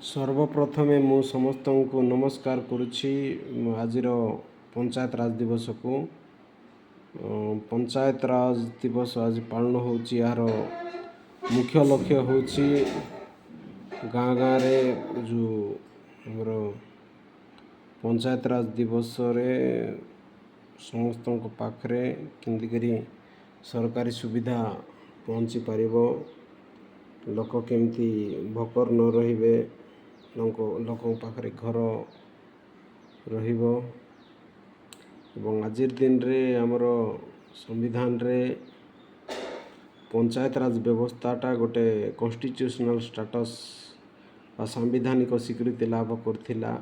ସର୍ବପ୍ରଥମେ ମୁଁ ସମସ୍ତଙ୍କୁ ନମସ୍କାର କରୁଛି ଆଜିର ପଞ୍ଚାୟତ ରାଜ ଦିବସକୁ। ପଞ୍ଚାୟତ ରାଜ ଦିବସ ଆଜି ପାଳନ ହେଉଛି। ଏହାର ମୁଖ୍ୟ ଲକ୍ଷ୍ୟ ହେଉଛି ଗାଁ ଗାଁରେ ଯେଉଁ ଆମର ପଞ୍ଚାୟତ ରାଜ ଦିବସରେ ସମସ୍ତଙ୍କ ପାଖରେ କେମିତି କରି ସରକାରୀ ସୁବିଧା ପହଞ୍ଚି ପାରିବ, ଲୋକ କେମିତି ଭୋକର ନ ରହିବେ, ଲୋକଙ୍କ ପାଖରେ ଘର ରହିବ। ଏବଂ ଆଜିର ଦିନରେ ଆମର ସମ୍ବିଧାନରେ ପଞ୍ଚାୟତ ରାଜ ବ୍ୟବସ୍ଥାଟା ଗୋଟେ କନଷ୍ଟିଟ୍ୟୁସନାଲ୍ ଷ୍ଟାଟସ୍ ବା ସାମ୍ବିଧାନିକ ସ୍ୱୀକୃତି ଲାଭ କରିଥିଲା।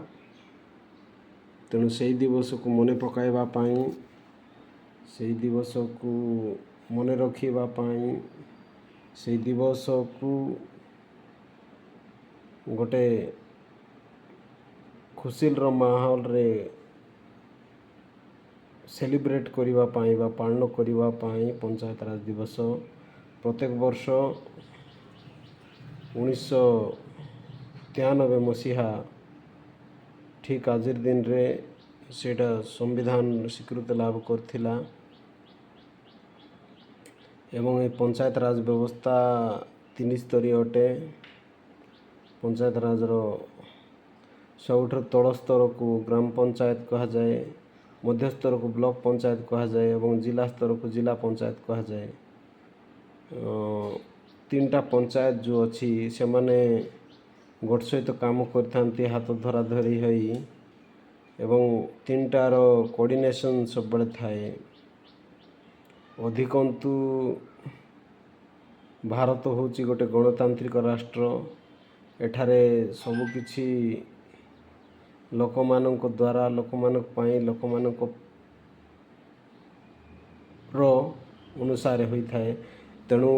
ତେଣୁ ସେହି ଦିବସକୁ ମନେ ପକାଇବା ପାଇଁ, ସେହି ଦିବସକୁ ମନେ ରଖିବା ପାଇଁ, ସେହି ଦିବସକୁ ଗୋଟେ ଖୁସିର ମାହୋଲରେ ସେଲିବ୍ରେଟ୍ କରିବା ପାଇଁ ବା ପାଳନ କରିବା ପାଇଁ ପଞ୍ଚାୟତ ରାଜ ଦିବସ ପ୍ରତ୍ୟେକ ବର୍ଷ 1993 ମସିହା ଠିକ୍ ଆଜିର ଦିନରେ ସେଇଟା ସମ୍ବିଧାନ ସ୍ୱୀକୃତି ଲାଭ କରିଥିଲା। ଏବଂ ଏ ପଞ୍ଚାୟତ ରାଜ ବ୍ୟବସ୍ଥା 3 ସ୍ତରୀୟ ଅଟେ। ପଞ୍ଚାୟତ ରାଜର ସବୁଠାରୁ ତଳ ସ୍ତରକୁ ଗ୍ରାମ ପଞ୍ଚାୟତ କୁହାଯାଏ, ମଧ୍ୟସ୍ତରକୁ ବ୍ଲକ ପଞ୍ଚାୟତ କୁହାଯାଏ ଏବଂ ଜିଲ୍ଲା ସ୍ତରକୁ ଜିଲ୍ଲା ପଞ୍ଚାୟତ କୁହାଯାଏ। 3ଟା ପଞ୍ଚାୟତ ଯେଉଁ ଅଛି ସେମାନେ ଗୋଟେ ସହିତ କାମ କରିଥାନ୍ତି ହାତ ଧରା ଧରି ହୋଇ, ଏବଂ 3ଟାର କୋଅର୍ଡ଼ିନେସନ୍ ସବୁବେଳେ ଥାଏ। ଅଧିକନ୍ତୁ ଭାରତ ହେଉଛି ଗୋଟେ ଗଣତାନ୍ତ୍ରିକ ରାଷ୍ଟ୍ର। ଏଠାରେ ସବୁକିଛି ଲୋକମାନଙ୍କ ଦ୍ୱାରା, ଲୋକମାନଙ୍କ ପାଇଁ, ଲୋକମାନଙ୍କର ଅନୁସାରେ ହୋଇଥାଏ। ତେଣୁ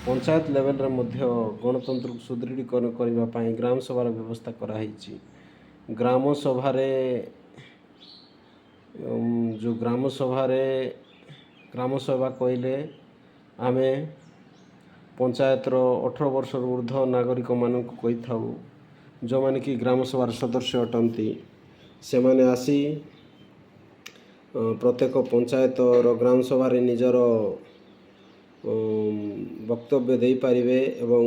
ପଞ୍ଚାୟତ ଲେଭେଲରେ ମଧ୍ୟ ଗଣତନ୍ତ୍ରକୁ ସୁଦୃଢ଼ୀକରଣ କରିବା ପାଇଁ ଗ୍ରାମ ସଭାର ବ୍ୟବସ୍ଥା କରାହୋଇଛି। ଗ୍ରାମ ସଭା କହିଲେ ଆମେ ପଞ୍ଚାୟତର 18 ବର୍ଷରୁ ଉର୍ଦ୍ଧ୍ୱ ନାଗରିକମାନଙ୍କୁ କହିଥାଉ, ଯେଉଁମାନେ କି ଗ୍ରାମ ସଭାର ସଦସ୍ୟ ଅଟନ୍ତି। ସେମାନେ ଆସି ପ୍ରତ୍ୟେକ ପଞ୍ଚାୟତର ଗ୍ରାମ ସଭାରେ ନିଜର ବକ୍ତବ୍ୟ ଦେଇପାରିବେ ଏବଂ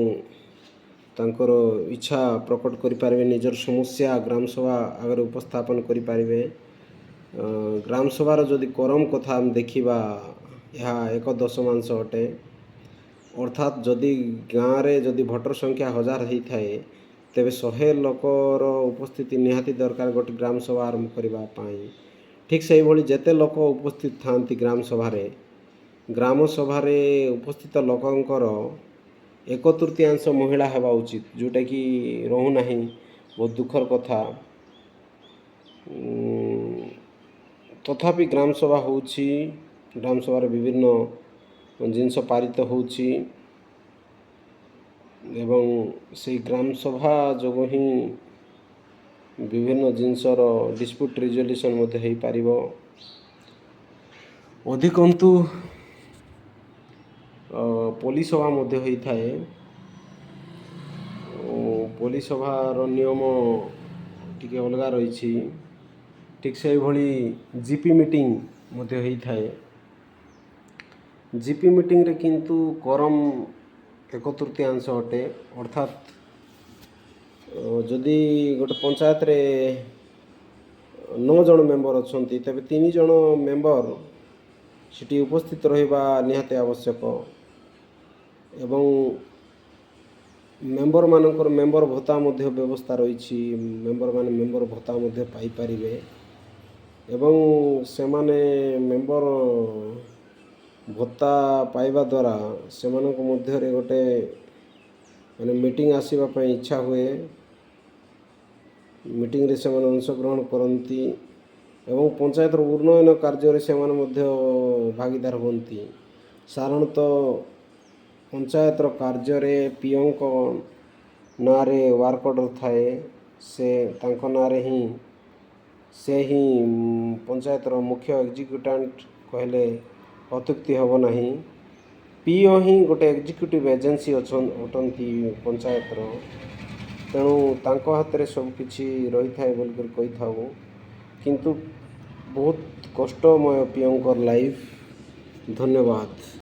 ତାଙ୍କର ଇଚ୍ଛା ପ୍ରକଟ କରିପାରିବେ, ନିଜର ସମସ୍ୟା ଗ୍ରାମ ସଭା ଆଗରେ ଉପସ୍ଥାପନ କରିପାରିବେ। ଗ୍ରାମ ସଭାର ଯଦି କୋରମ୍ କଥା ଆମେ ଦେଖିବା, ଏହା 1/10 ଅଟେ। ଅର୍ଥାତ୍ ଯଦି ଗାଁରେ ଯଦି ଭୋଟର ସଂଖ୍ୟା 1000 ହେଇଥାଏ, ତେବେ 100 ଲୋକର ଉପସ୍ଥିତି ନିହାତି ଦରକାର ଗୋଟେ ଗ୍ରାମ ସଭା ଆରମ୍ଭ କରିବା ପାଇଁ। ଠିକ୍ ସେହିଭଳି ଯେତେ ଲୋକ ଉପସ୍ଥିତ ଥାଆନ୍ତି ଗ୍ରାମ ସଭାରେ ଉପସ୍ଥିତ ଲୋକଙ୍କର 1/3 ମହିଳା ହେବା ଉଚିତ, ଯେଉଁଟାକି ରହୁନାହିଁ। ବହୁତ ଦୁଃଖର କଥା। ତଥାପି ଗ୍ରାମ ସଭା ହେଉଛି, ଗ୍ରାମ ସଭାରେ ବିଭିନ୍ନ ଜିନିଷ ପାରିତ ହେଉଛି ଏବଂ ସେଇ ଗ୍ରାମ ସଭା ଯୋଗୁଁ ହିଁ ବିଭିନ୍ନ ଜିନିଷର ଡିସ୍ପ୍ୟୁଟ୍ ରିଜଲ୍ୟୁସନ୍ ମଧ୍ୟ ହୋଇପାରିବ। ଅଧିକନ୍ତୁ ପଲ୍ଲୀ ସଭା ମଧ୍ୟ ହୋଇଥାଏ। ପଲ୍ଲୀ ସଭାର ନିୟମ ଟିକେ ଅଲଗା ରହିଛି। ଠିକ୍ ସେହିଭଳି ଜିପି ମିଟିଂ ମଧ୍ୟ ହୋଇଥାଏ। ଜିପି ମିଟିଂରେ କିନ୍ତୁ କୋରମ୍ 1/3 ଅଟେ। ଅର୍ଥାତ୍ ଯଦି ଗୋଟେ ପଞ୍ଚାୟତରେ 9 ଜଣ ମେମ୍ବର ଅଛନ୍ତି, ତେବେ 3 ଜଣ ମେମ୍ବର ସେଠି ଉପସ୍ଥିତ ରହିବା ନିହାତି ଆବଶ୍ୟକ। ଏବଂ ମେମ୍ବରମାନଙ୍କର ମେମ୍ବର ଭତ୍ତା ମଧ୍ୟ ବ୍ୟବସ୍ଥା ରହିଛି। ମେମ୍ବରମାନେ ମେମ୍ବର ଭତ୍ତା ମଧ୍ୟ ପାଇପାରିବେ ଏବଂ ସେମାନେ ମେମ୍ବର ଭତ୍ତା ପାଇବା ଦ୍ୱାରା ସେମାନଙ୍କ ମଧ୍ୟରେ ଗୋଟେ ମିଟିଂ ଆସିବା ପାଇଁ ଇଚ୍ଛା ହୁଏ। ମିଟିଂରେ ସେମାନେ ଅଂଶଗ୍ରହଣ କରନ୍ତି ଏବଂ ପଞ୍ଚାୟତର ଉନ୍ନୟନ କାର୍ଯ୍ୟରେ ସେମାନେ ମଧ୍ୟ ଭାଗିଦାର ହୁଅନ୍ତି। ସାଧାରଣତଃ ପଞ୍ଚାୟତର କାର୍ଯ୍ୟରେ ପିଓଙ୍କ ନାଁରେ ୱାର୍କ ଅର୍ଡ଼ର ଥାଏ। ତାଙ୍କ ନାଁରେ ସେ ହିଁ ପଞ୍ଚାୟତର ମୁଖ୍ୟ ଏକ୍ଜିକ୍ୟୁଟାଣ୍ଟ କହିଲେ ଅତ୍ୟୁକ୍ତି ହେବ ନାହିଁ। ପିଓ ହିଁ ଗୋଟେ ଏକ୍ଜିକ୍ୟୁଟିଭ୍ ଏଜେନ୍ସି ଅଟନ୍ତି ପଞ୍ଚାୟତର। ତେଣୁ ତାଙ୍କ ହାତରେ ସବୁକିଛି ରହିଥାଏ ବୋଲିକରି କହିଥାଉ, କିନ୍ତୁ ବହୁତ କଷ୍ଟମୟ ପିଓଙ୍କର ଲାଇଫ୍। ଧନ୍ୟବାଦ।